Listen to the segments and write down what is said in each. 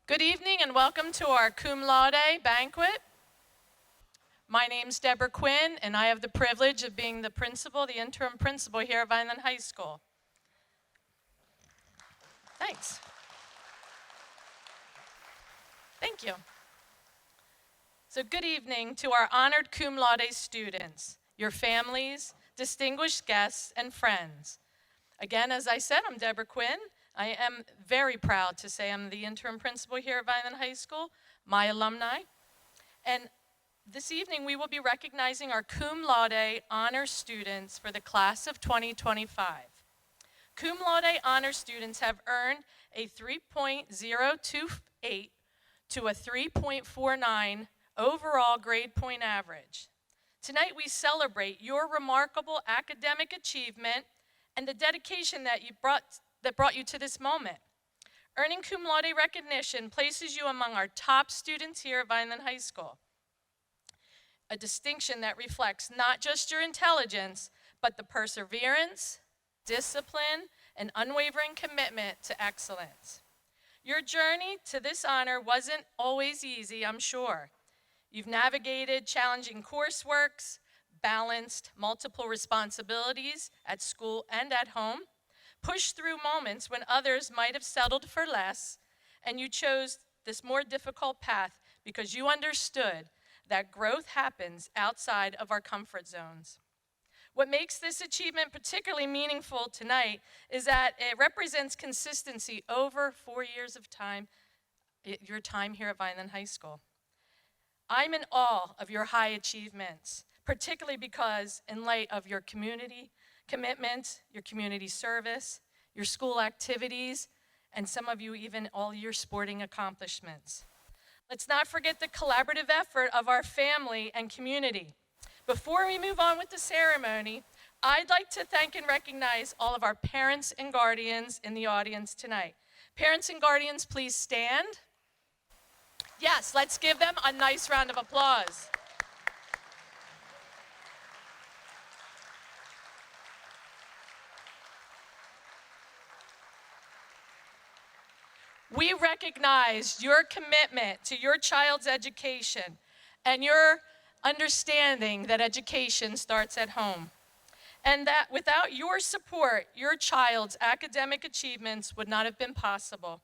Good evening and welcome to our Cum Laude Banquet. My name's Deborah Quinn and I have the privilege of being the principal, the interim principal here at Vineland High School. Thanks. Thank you. So good evening to our honored Cum Laude students, your families, distinguished guests, and friends. Again, as I said, I'm Deborah Quinn. I am very proud to say I'm the interim principal here at Vineland High School, my alumni. And this evening we will be recognizing our Cum Laude Honors students for the class of 2025. Cum Laude Honors students have earned a 3.028 to a 3.49 overall grade point average. Tonight we celebrate your remarkable academic achievement and the dedication that brought you to this moment. Earning Cum Laude recognition places you among our top students here at Vineland High School. A distinction that reflects not just your intelligence, but the perseverance, discipline, and unwavering commitment to excellence. Your journey to this honor wasn't always easy, I'm sure. You've navigated challenging courseworks, balanced multiple responsibilities at school and at home, pushed through moments when others might have settled for less, and you chose this more difficult path because you understood that growth happens outside of our comfort zones. What makes this achievement particularly meaningful tonight is that it represents consistency over 4 years of time, your time here at Vineland High School. I'm in awe of your high achievements, particularly because in light of your community commitment, your community service, your school activities, and some of you even all your sporting accomplishments. Let's not forget the collaborative effort of our family and community. Before we move on with the ceremony, I'd like to thank and recognize all of our parents and guardians in the audience tonight. Parents and guardians, please stand. Yes, let's give them a nice round of applause. We recognize your commitment to your child's education and your understanding that education starts at home. And that without your support, your child's academic achievements would not have been possible.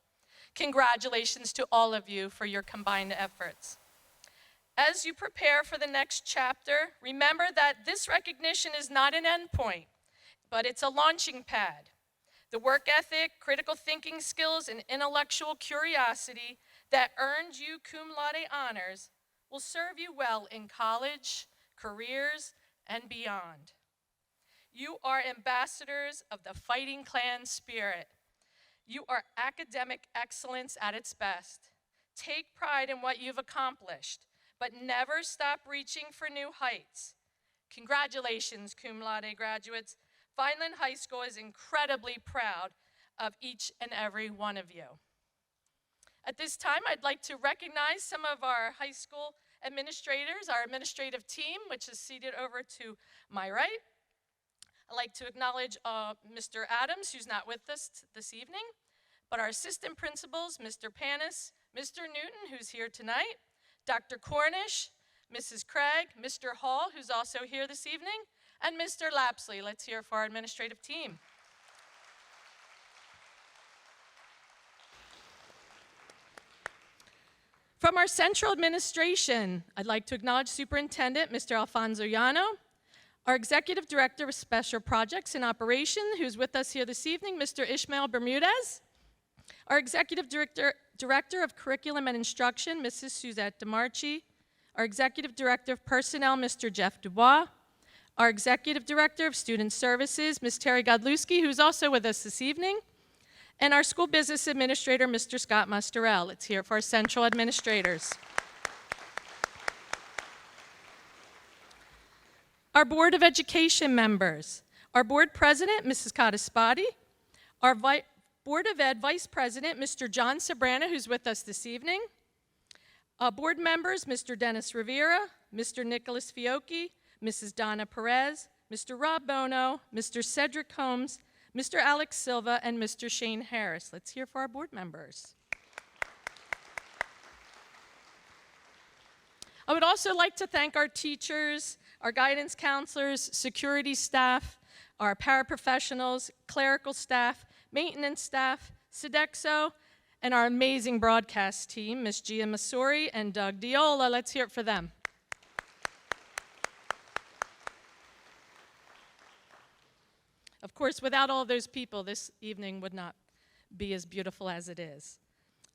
Congratulations to all of you for your combined efforts. As you prepare for the next chapter, remember that this recognition is not an endpoint, but it's a launching pad. The work ethic, critical thinking skills, and intellectual curiosity that earned you Cum Laude honors will serve you well in college, careers, and beyond. You are ambassadors of the Fighting Clan spirit. You are academic excellence at its best. Take pride in what you've accomplished, but never stop reaching for new heights. Congratulations, Cum Laude graduates. Vineland High School is incredibly proud of each and every one of you. At this time, I'd like to recognize some of our high school administrators, our administrative team, which is seated over to my right. I'd like to acknowledge Mr. Adams, who's not with us this evening, but our assistant principals, Mr. Panis, Mr. Newton, who's here tonight, Dr. Cornish, Mrs. Craig, Mr. Hall, who's also here this evening, and Mr. Lapsley. Let's hear for our administrative team. From our central administration, I'd like to acknowledge Superintendent Mr. Alfonso Llano, our Executive Director of Special Projects and Operation, who's with us here this evening, Mr. Ishmael Bermudez, our Executive Director of Curriculum and Instruction, Mrs. Suzette DeMarchi, our Executive Director of Personnel, Mr. Jeff Dubois, our Executive Director of Student Services, Ms. Terry Godlewski, who's also with us this evening, and our School Business Administrator, Mr. Scott Mustarell. Let's hear it for our central administrators. Our Board of Education members, our Board President, Mrs. Codispati, our Board of Ed Vice President, Mr. John Sabbrand, who's with us this evening, board members, Mr. Dennis Rivera, Mr. Nicholas Fiocchi, Mrs. Donna Perez, Mr. Rob Bono, Mr. Cedric Holmes, Mr. Alex Silva, and Mr. Shane Harris. Let's hear for our board members. I would also like to thank our teachers, our guidance counselors, security staff, our paraprofessionals, clerical staff, maintenance staff, Sodexo, and our amazing broadcast team, Ms. Gia Masori and Doug Diola. Let's hear it for them. Of course, without all those people, this evening would not be as beautiful as it is.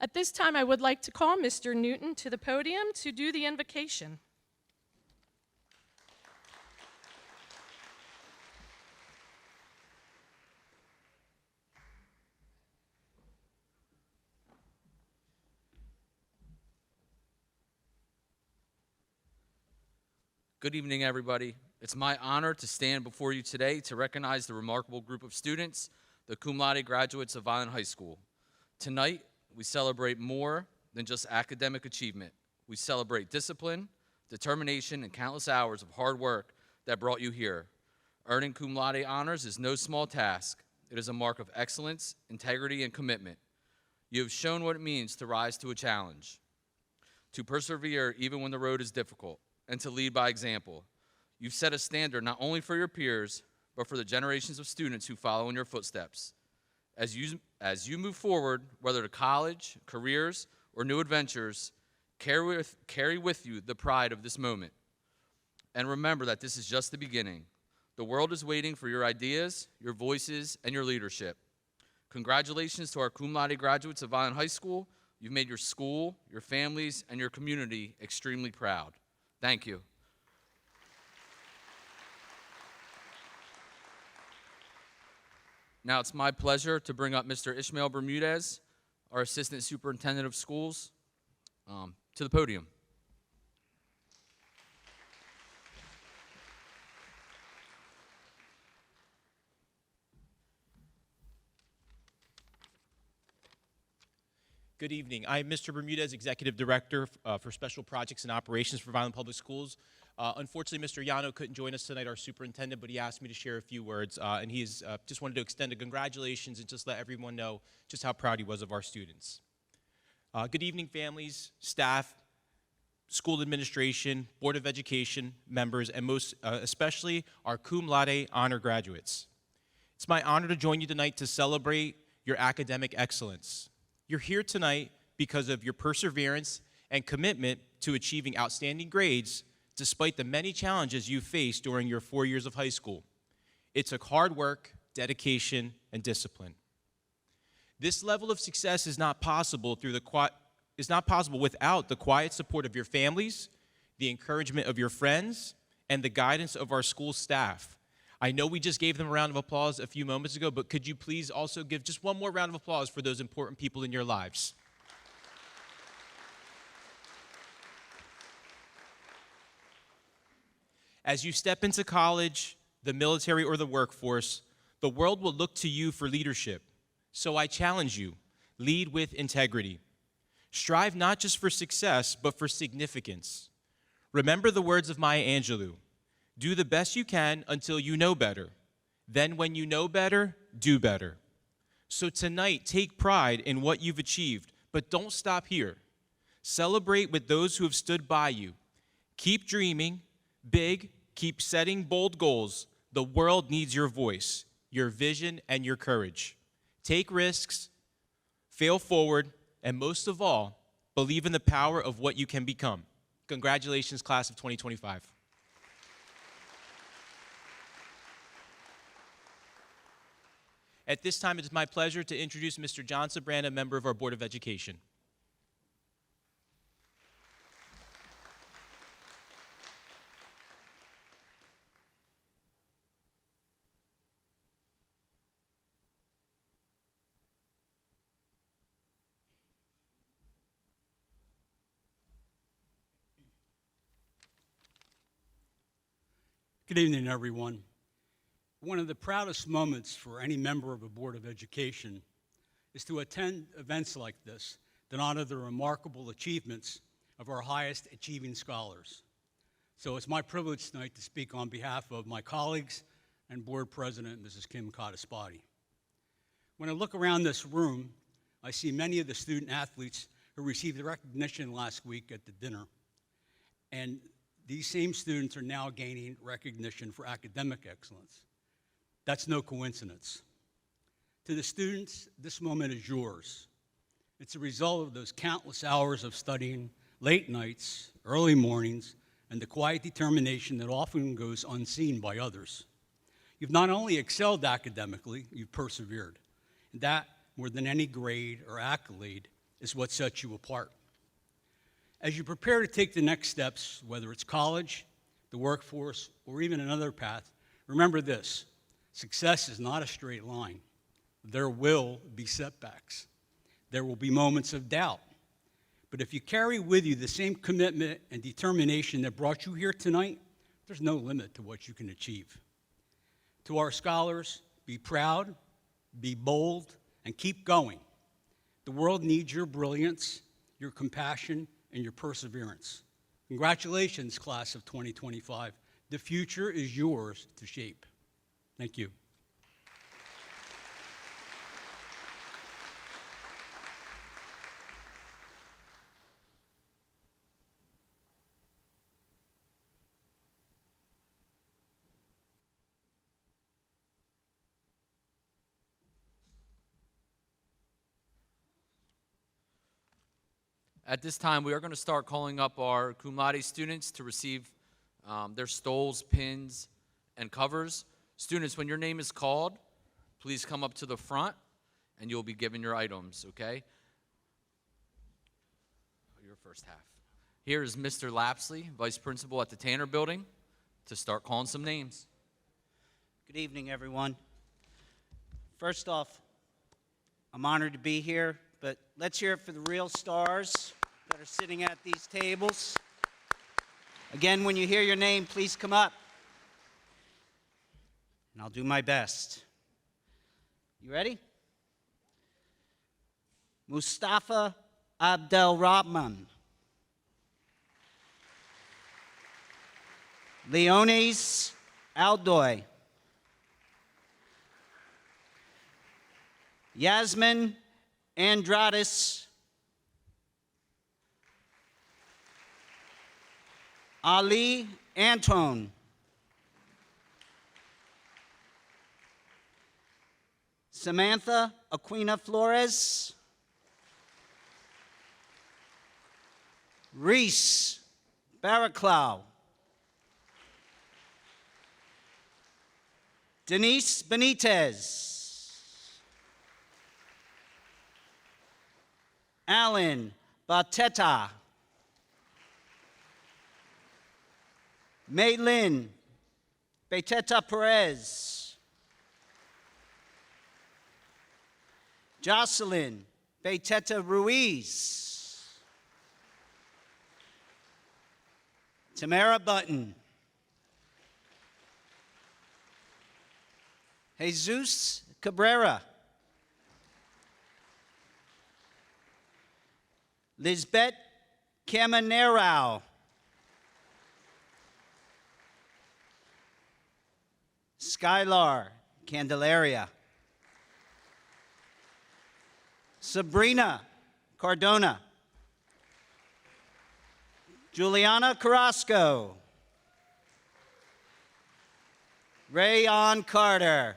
At this time, I would like to call Mr. Newton to the podium to do the invocation. Good evening, everybody. It's my honor to stand before you today to recognize the remarkable group of students, the Cum Laude graduates of Vineland High School. Tonight, we celebrate more than just academic achievement. We celebrate discipline, determination, and countless hours of hard work that brought you here. Earning Cum Laude honors is no small task. It is a mark of excellence, integrity, and commitment. You have shown what it means to rise to a challenge, to persevere even when the road is difficult, and to lead by example. You've set a standard not only for your peers, but for the generations of students who follow in your footsteps. As you move forward, whether to college, careers, or new adventures, carry with you the pride of this moment. And remember that this is just the beginning. The world is waiting for your ideas, your voices, and your leadership. Congratulations to our Cum Laude graduates of Vineland High School. You've made your school, your families, and your community extremely proud. Thank you. Now it's my pleasure to bring up Mr. Ishmael Bermudez, our Assistant Superintendent of Schools, to the podium. Good evening. I'm Mr. Bermudez, Executive Director for Special Projects and Operations for Vineland Public Schools. Unfortunately, Mr. Yano couldn't join us tonight, our superintendent, but he asked me to share a few words, and he's just wanted to extend a congratulations and just let everyone know just how proud he was of our students. Good evening, families, staff, school administration, Board of Education members, and most especially our Cum Laude Honor graduates. It's my honor to join you tonight to celebrate your academic excellence. You're here tonight because of your perseverance and commitment to achieving outstanding grades despite the many challenges you faced during your 4 years of high school. It took hard work, dedication, and discipline. This level of success is not possible without the quiet support of your families, the encouragement of your friends, and the guidance of our school staff. I know we just gave them a round of applause a few moments ago, but could you please also give just one more round of applause for those important people in your lives? As you step into college, the military, or the workforce, the world will look to you for leadership. So I challenge you, lead with integrity. Strive not just for success, but for significance. Remember the words of Maya Angelou. Do the best you can until you know better. Then when you know better, do better. So tonight, take pride in what you've achieved, but don't stop here. Celebrate with those who have stood by you. Keep dreaming big, keep setting bold goals. The world needs your voice, your vision, and your courage. Take risks, fail forward, and most of all, believe in the power of what you can become. Congratulations, class of 2025. At this time, it is my pleasure to introduce Mr. John Sabbrand, a member of our Board of Education. Good evening, everyone. One of the proudest moments for any member of a Board of Education is to attend events like this that honor the remarkable achievements of our highest achieving scholars. So it's my privilege tonight to speak on behalf of my colleagues and Board President, Mrs. Kim Kadaspati. When I look around this room, I see many of the student athletes who received the recognition last week at the dinner. And these same students are now gaining recognition for academic excellence. That's no coincidence. To the students, this moment is yours. It's a result of those countless hours of studying, late nights, early mornings, and the quiet determination that often goes unseen by others. You've not only excelled academically, you've persevered. And that, more than any grade or accolade, is what sets you apart. As you prepare to take the next steps, whether it's college, the workforce, or even another path, remember this: success is not a straight line. There will be setbacks. There will be moments of doubt. But if you carry with you the same commitment and determination that brought you here tonight, there's no limit to what you can achieve. To our scholars, be proud, be bold, and keep going. The world needs your brilliance, your compassion, and your perseverance. Congratulations, class of 2025. The future is yours to shape. Thank you. At this time, we are going to start calling up our Cum Laude students to receive their stoles, pins, and covers. Students, when your name is called, please come up to the front, and you'll be given your items, okay? Your first half. Here is Mr. Lapsley, Vice Principal at the Tanner Building, to start calling some names. Good evening, everyone. First off, I'm honored to be here, but let's hear it for the real stars that are sitting at these tables. Again, when you hear your name, please come up, and I'll do my best. You ready? Mustafa Abdelrahman. Leones Aldoy. Yasmin Andrades. Ali Anton. Samantha Aquina Flores. Reese Baraclow. Denise Benitez. Alan Bateta. Maylin Beteta Perez. Jocelyn Beteta Ruiz. Tamara Button. Jesus Cabrera. Lisbeth Caminero. Skylar Candelaria. Sabrina Cardona. Juliana Carrasco. Rayon Carter.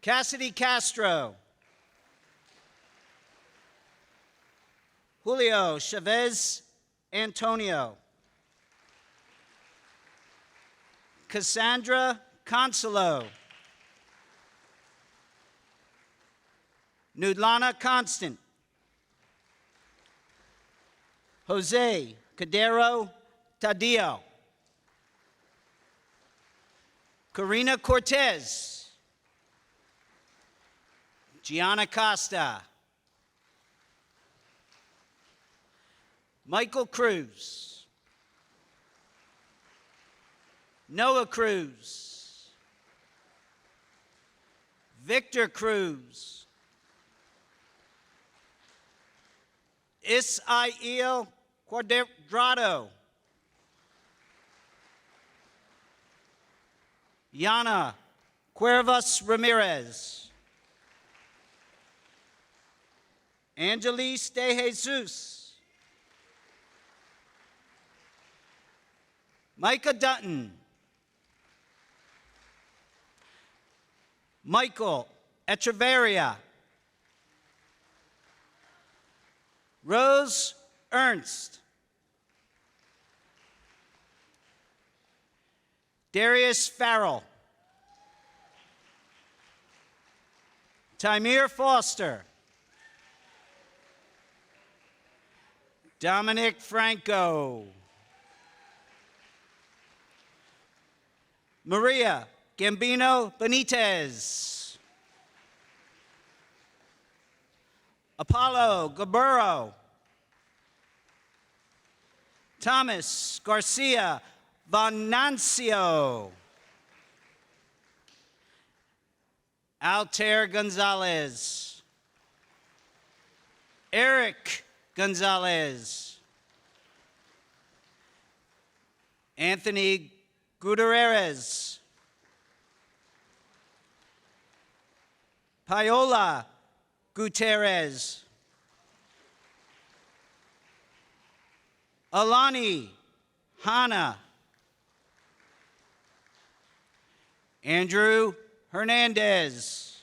Cassidy Castro. Julio Chavez Antonio. Cassandra Consolo. Nudlana Constant. Jose Cadero Taddeo. Karina Cortez. Gianna Costa. Michael Cruz. Noah Cruz. Victor Cruz. Isael Cuadrado. Yana Cuervas Ramirez. Angelis De Jesus. Micah Dutton. Michael Echeverria. Rose Ernst. Darius Farrell. Timir Foster. Dominic Franco. Maria Gambino Benitez. Apollo Gaburo. Thomas Garcia Vanancio. Altair Gonzalez. Eric Gonzalez. Anthony Gutierrez. Paola Gutierrez. Alani Hana. Andrew Hernandez.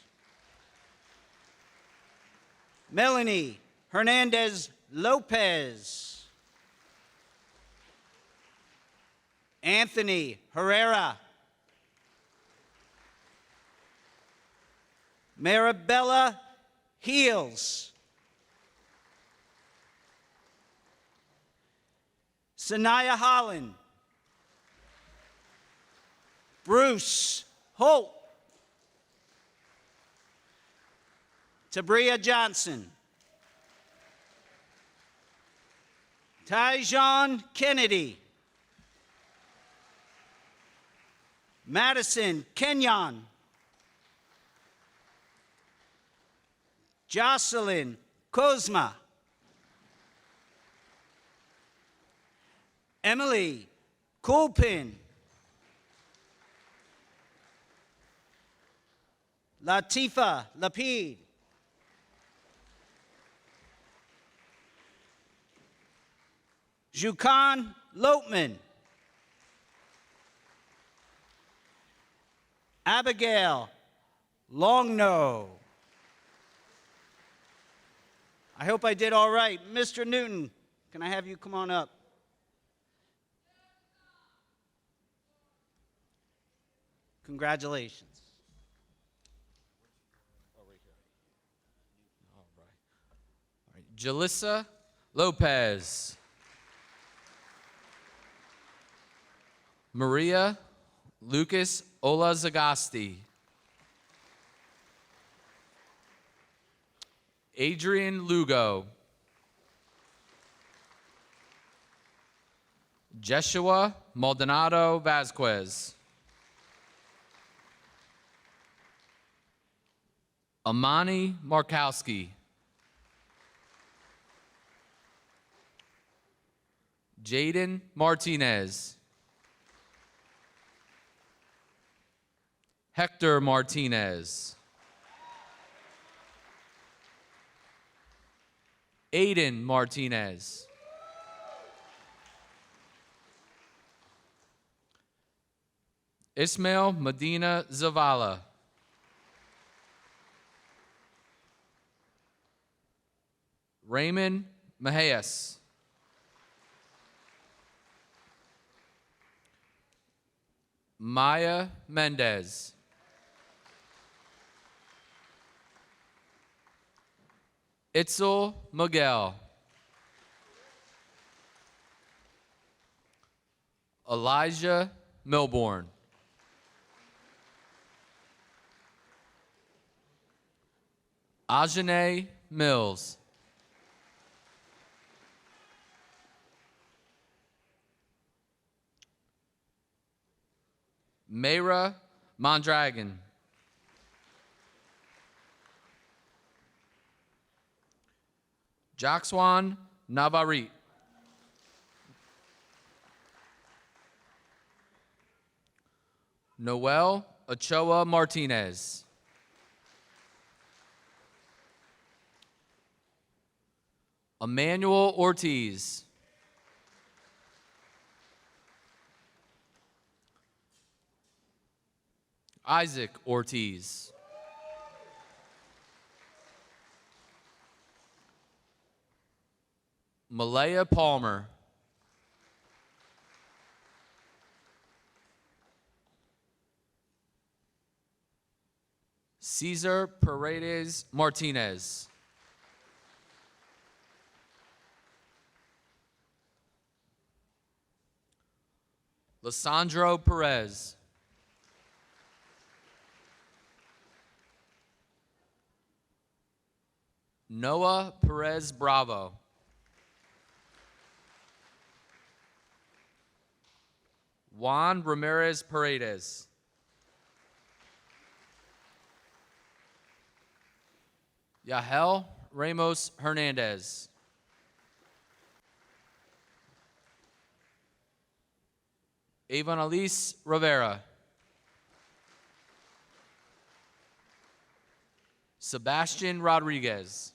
Melanie Hernandez Lopez. Anthony Herrera. Marabella Heels. Sanaya Holland. Bruce Holt. Tabria Johnson. Tyjon Kennedy. Madison Kenyon. Jocelyn Kozma. Emily Coolpin. Latifa Lapid. Jukan Lopman. Abigail Longno. I hope I did all right. Mr. Newton, can I have you come on up? Congratulations. All right. Jalissa Lopez. Maria Lucas Olazagasti. Adrian Lugo. Jeshua Maldonado Vasquez. Amani Markowski. Jaden Martinez. Hector Martinez. Aiden Martinez. Ismail Medina Zavala. Raymond Mahias. Maya Mendez. Itzel Miguel. Elijah Milbourne. Ajane Mills. Mayra Mondragon. Jaxwan Navarit. Noel Ochoa Martinez. Emmanuel Ortiz. Isaac Ortiz. Malaya Palmer. Cesar Paredes Martinez. Lissandro Perez. Noah Perez Bravo. Juan Ramirez Paredes. Yahel Ramos Hernandez. Avon Alice Rivera. Sebastian Rodriguez.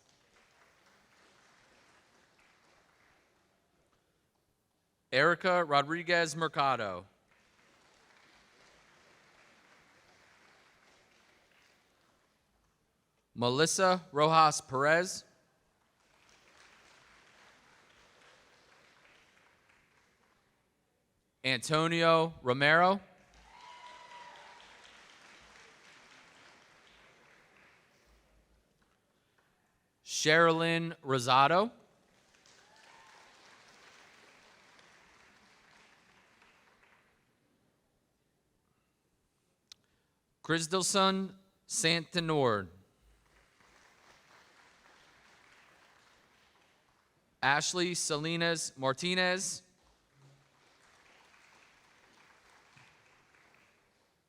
Erica Rodriguez Mercado. Melissa Rojas Perez. Antonio Romero. Sherilyn Rosado. Christelson Santanord. Ashley Salinas Martinez.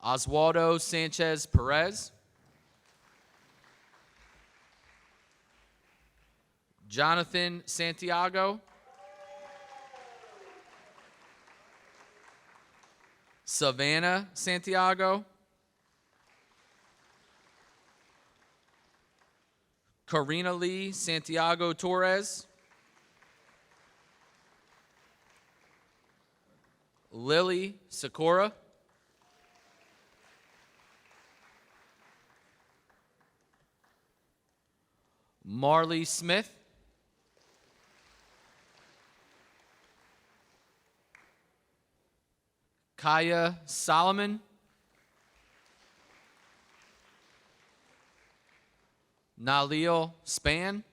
Oswaldo Sanchez Perez. Jonathan Santiago. Savannah Santiago. Karina Lee Santiago Torres. Lily Sakura. Marley Smith. Kaya Solomon. Nalil Span.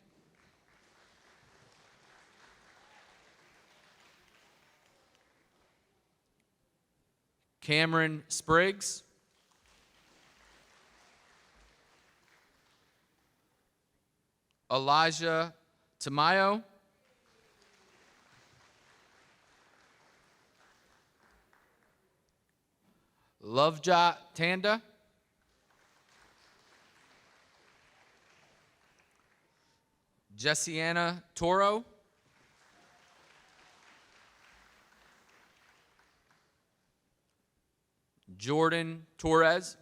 Cameron Spriggs. Elijah Tamayo. Lovejot Tanda. Jessiana Toro. Jordan Torres.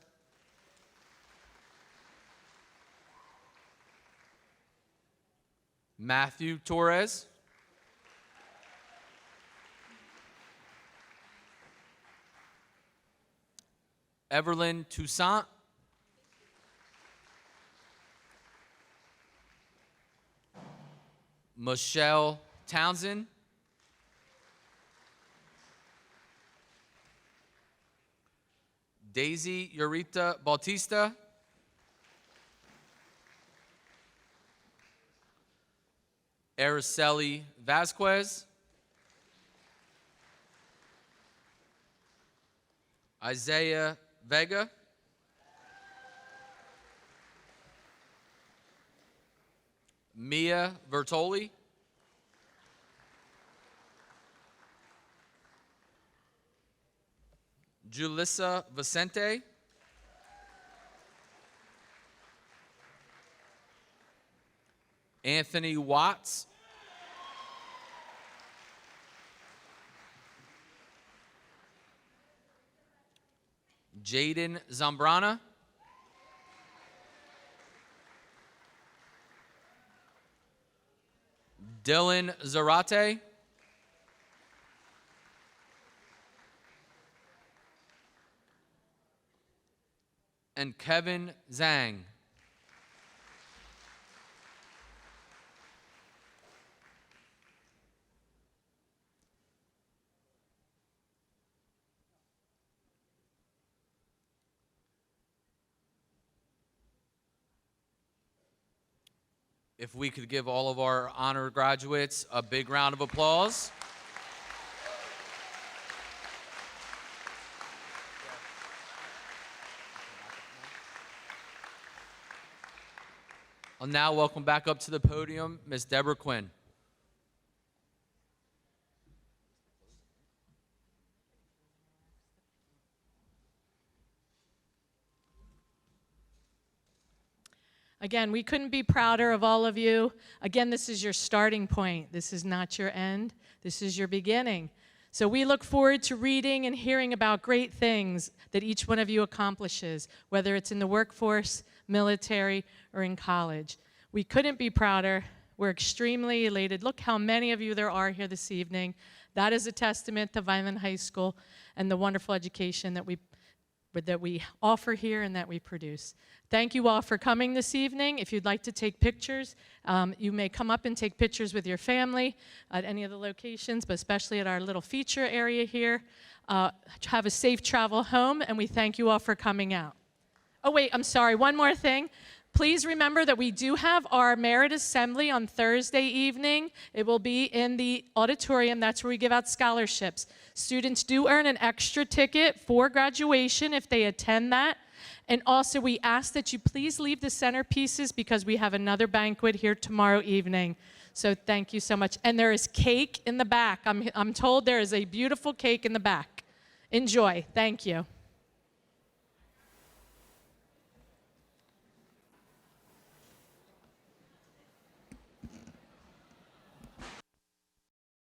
Matthew Torres. Everlyn Toussaint. Michelle Townsend. Daisy Eurita Bautista. Araceli Vasquez. Isaiah Vega. Mia Vertoli. Julissa Vicente. Anthony Watts. Jaden Zambrana. Dylan Zarate. and Kevin Zhang. If we could give all of our honor graduates a big round of applause. I'll now welcome back up to the podium Ms. Deborah Quinn. Again, we couldn't be prouder of all of you. Again, this is your starting point. This is not your end. This is your beginning. So we look forward to reading and hearing about great things that each one of you accomplishes, whether it's in the workforce, military, or in college. We couldn't be prouder. We're extremely elated. Look how many of you there are here this evening. That is a testament to Vineland High School and the wonderful education that we offer here and that we produce. Thank you all for coming this evening. If you'd like to take pictures, you may come up and take pictures with your family at any of the locations, but especially at our little feature area here. Have a safe travel home, and we thank you all for coming out. Oh wait, I'm sorry, one more thing. Please remember that we do have our merit assembly on Thursday evening. It will be in the auditorium. That's where we give out scholarships. Students do earn an extra ticket for graduation if they attend that. And also, we ask that you please leave the centerpieces because we have another banquet here tomorrow evening. So thank you so much. And there is cake in the back. I'm told there is a beautiful cake in the back. Enjoy. Thank you.